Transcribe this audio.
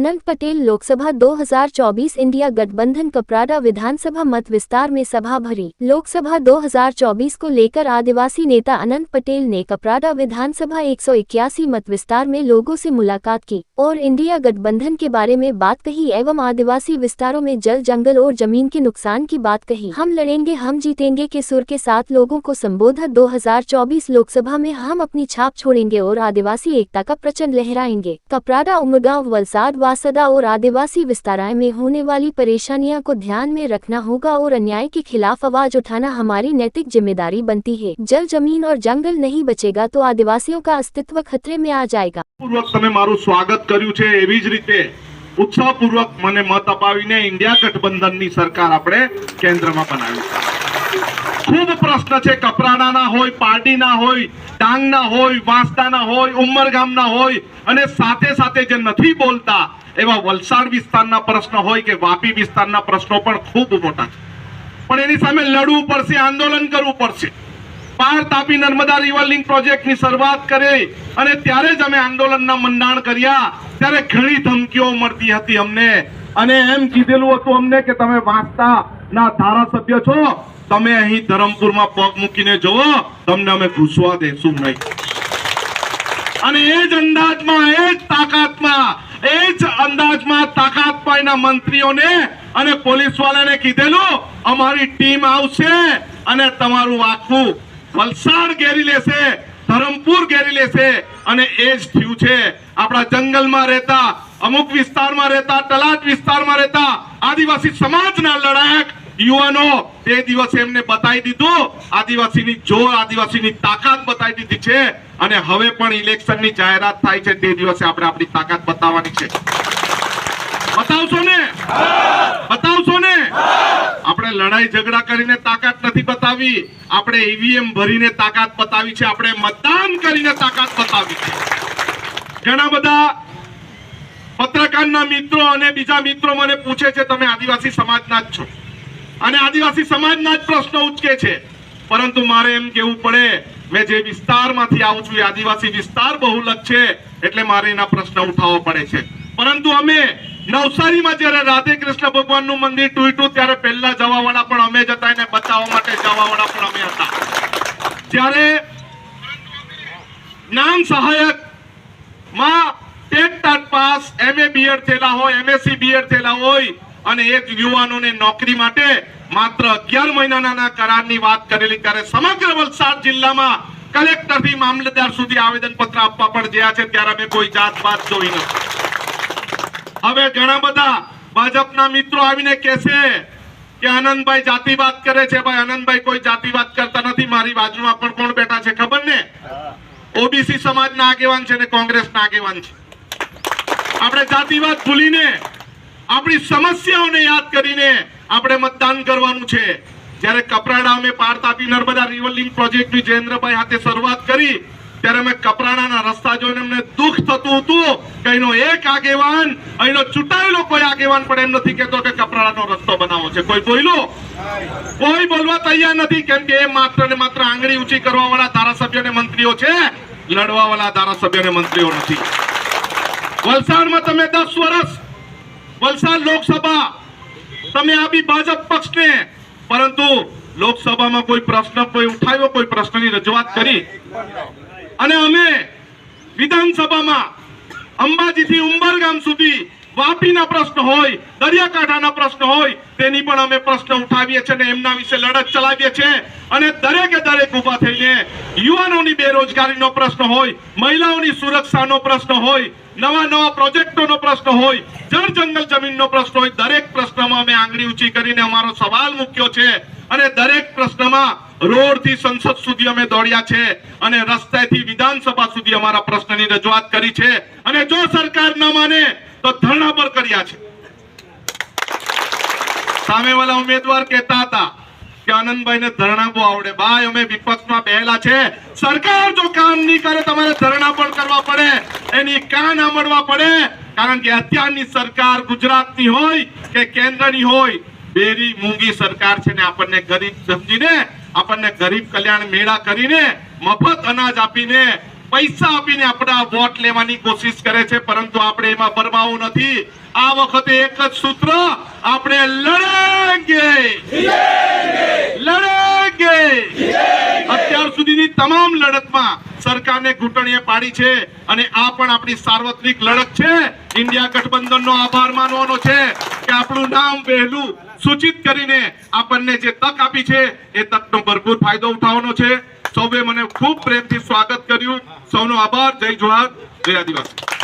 अनंत Patel Lok Sabha 2024 India गठबंधन कपराड़ा विधानसभा मत विस्तार में सभा भरी। लोकसभा 2024 को लेकर आदिवासी नेता अनंत पटेल ने कपराड़ा विधानसभा 181 मत विस्तार में लोगों से मुलाकात की और इंडिया गठबंधन के बारे में बात कही एवं आदिवासी विस्तारों में जल जंगल और जमीन के नुकसान की बात कही। हम लड़ेंगे हम जीतेंगे के सुर के साथ लोगों को संबोधित 2024 लोकसभा में हम अपनी छाप छोड़ेंगे और आदिवासी एकता का प्रचंड लहराएंगे। कपराड़ा उमरगांव वलसाड वासदा और आदिवासी विस्ताराएं में होने वाली परेशानियों को ध्यान में रखना होगा और अन्याय के खिलाफ आवाज उठाना हमारी नैतिक जिम्मेदारी बनती है। जल जमीन और जंगल नहीं बचेगा तो आदिवासियों का अस्तित्व खतरे में आ जाएगा। पूर्वक तमे मारू स्वागत कर्યું છે એવી જ રીતે ઉત્સાહપૂર્વક મને મત અપાવીને ઇન્ડિયા ગઠબંધનની સરકાર આપણે કેન્દ્રમાં બનાવી છે। ખૂબ પ્રશ્ન છે, કપરાડાના હોય, પારડીના હોય, ડાંગના હોય, વાંસદાના હોય, ઉમરગામના હોય અને સાથે સાથે જે નથી બોલતા એવા વલસાડ વિસ્તારના પ્રશ્ન હોય કે વાપી વિસ્તારના પ્રશ્નો પણ ખૂબ મોટા છે, પણ એની સામે લડવું પડશે, આંદોલન કરવું પડશે। પાર તાપી નર્મદા રિવર લિંક પ્રોજેક્ટની શરૂઆત કરી અને ત્યારે જ અમે આંદોલનના મંડાણ કર્યા ત્યારે ઘણી ધમકીઓ મળતી હતી અમને અને એમ કીધેલું હતું અમને કે તમે વાંસદાના ધારાસભ્ય છો, તમે અહીં ધરમપુરમાં પગ મૂકીને જોવો, તમને અમે ઘૂસવા દેશું નહીં। અને એ જ અંદાજમાં, એ જ તાકાતમાં, એ જ અંદાજમાં તાકાતમાં એના મંત્રીઓને અને પોલીસવાળાને કીધેલું અમારી ટીમ આવશે અને તમારું આખું વલસાડ ઘેરી લેશે, ધરમપુર ઘેરી લેશે અને એ જ થયું છે। આપણા જંગલમાં રહેતા, અમુક વિસ્તારમાં રહેતા, તલાટ વિસ્તારમાં રહેતા આદિવાસી સમાજના લડાયક યુવાનો તે દિવસે એમને બતાવી દીધું, આદિવાસીની જોર, આદિવાસીની તાકાત બતાવી દીધી છે અને હવે પણ ઇલેક્શનની જાહેરાત થાય છે તે દિવસે આપણે આપણી તાકાત બતાવવાની છે। બતાવશો ને? બતાવશો ને? આપણે લડાઈ ઝઘડા કરીને તાકાત નથી બતાવી, આપણે ઈવીએમ ભરીને તાકાત બતાવી છે, આપણે મતદાન કરીને તાકાત બતાવી છે। ઘણા બધા પત્રકારના મિત્રો અને બીજા મિત્રો મને પૂછે છે તમે આદિવાસી સમાજના જ છો અને આદિવાસી સમાજના જ પ્રશ્નો ઉચકે છે, પરંતુ મારે એમ કહેવું પડે મેં જે વિસ્તારમાંથી આવું છું એ આદિવાસી વિસ્તાર બહુલક છે એટલે મારે એના પ્રશ્ન ઉઠાવવો પડે છે। પરંતુ અમે નવસારીમાં જ્યારે રાધે કૃષ્ણ ભગવાનનું મંદિર તૂટ્યું ત્યારે પહેલા જવાવાળા પણ અમે જ હતા એને બચાવવા માટે જવાવાળા પણ અમે હતા। જ્યારે જ્ઞાન સહાયક માં TET TAT pass, MA B Ed થયેલા હોય, એમએસસી બીએડ થયેલા હોય અને એક યુવાનોને નોકરી માટે માત્ર 11 મહિનાના કરારની વાત કરેલી ત્યારે સમગ્ર વલસાડ જિલ્લામાં કલેક્ટરથી મામલતદાર સુધી આવેદનપત્ર આપવા પણ ગયા છે ત્યારે અમે કોઈ જાતપાત જોઈ નથી। હવે ઘણા બધા ભાજપના મિત્રો આવીને કહેશે કે આનંદભાઈ જાતિવાદ કરે છે। ભાઈ આનંદભાઈ કોઈ જાતિવાદ કરતા નથી, મારી બાજુમાં પણ કોણ બેઠા છે ખબર ને? ઓબીસી સમાજના આગેવાન છે ને કોંગ્રેસના આગેવાન છે। આપણે જાતિવાદ ભૂલીને આપણી સમસ્યાઓને યાદ કરીને આપણે મતદાન કરવાનું છે। જ્યારે કપરાડા અમે પાર તાપી નર્મદા રિવર લિંક પ્રોજેક્ટની જયેન્દ્રભાઈ હાથે શરૂઆત કરી ત્યારે અમે કપરાડાના રસ્તા જોઈને અમને દુઃખ થતું હતું કે એનો એક આગેવાન, અહીંનો ચૂંટાયેલો કોઈ આગેવાન પણ એમ નથી કહેતો કે કપરાડાનો રસ્તો બનાવો છે। કોઈ બોલ્યું? કોઈ બોલવા તૈયાર નથી, કેમ કે એ માત્ર ને માત્ર આંગળી ઊંચી કરવાવાળા ધારાસભ્ય ને મંત્રીઓ છે, લડવાવાળા ધારાસભ્ય ને મંત્રીઓ નથી। વલસાડમાં તમે 10 વર્ષ વલસાડ લોકસભા તમે આપી ભાજપ પક્ષને, પરંતુ લોકસભામાં કોઈ પ્રશ્ન કોઈ ઉઠાવ્યો, કોઈ પ્રશ્નની રજૂઆત કરી અને અમે વિધાનસભામાં અંબાજીથી ઉંબરગામ સુધી વાપીના પ્રશ્ન હોય, દરિયાકાંઠાના પ્રશ્ન હોય તેની પણ અમે પ્રશ્ન ઉઠાવીએ છીએ અને એમના વિશે લડત ચલાવીએ છીએ અને દરેકે દરેક ઊભા થઈને યુવાનોની બેરોજગારીનો પ્રશ્ન હોય, મહિલાઓની સુરક્ષાનો પ્રશ્ન હોય, નવા નવા પ્રોજેક્ટોનો પ્રશ્ન હોય, જળ જંગલ જમીનનો પ્રશ્ન હોય, દરેક પ્રશ્નમાં અમે આંગળી ઊંચી કરીને અમારો સવાલ મૂક્યો છે અને દરેક પ્રશ્નમાં રોડથી સંસદ સુધી અમે દોડ્યા છે અને રસ્તેથી વિધાનસભા સુધી અમારા પ્રશ્નની રજૂઆત કરી છે અને જો સરકાર ન માને તો ધરણા પર કર્યા છે। સામેવાળા ઉમેદવાર કહેતા હતા કે આનંદભાઈને ધરણા બહુ આવડે। ભાઈ અમે વિપક્ષમાં બેહેલા છે, સરકાર જો કામ નહીં કરે તમારે ધરણા પણ કરવા પડે, એની કાન આંબળવા પડે, કારણ કે અત્યારની સરકાર ગુજરાતની હોય કે કેન્દ્રની હોય બેરી મૂંગી સરકાર છે ને આપણને ગરીબ સમજીને, આપણને ગરીબ કલ્યાણ મેળા કરીને, મફત અનાજ આપીને પૈસા આપીને આપણા વોટ લેવાની કોશિશ કરે છે, પરંતુ આપણે એમાં પરવાવું નથી. આ વખતે એક જ સૂત્ર, આપણે લડેંગે. અત્યાર સુધીની તમામ લડતમાં સરકારને ઘૂંટણીએ પાડી છે અને આ પણ આપણી સાર્વત્રિક લડત છે. ઇન્ડિયા ગઠબંધનનો આભાર માનવાનો છે કે આપણું નામ વહેલું સૂચિત કરીને આપણને જે તક આપી છે એ તકનો ભરપૂર ફાયદો ઉઠાવવાનો છે. સૌએ મને ખૂબ પ્રેમથી સ્વાગત કર્યું. સૌનો આભાર. જય જોહાર, જય આદિવાસી.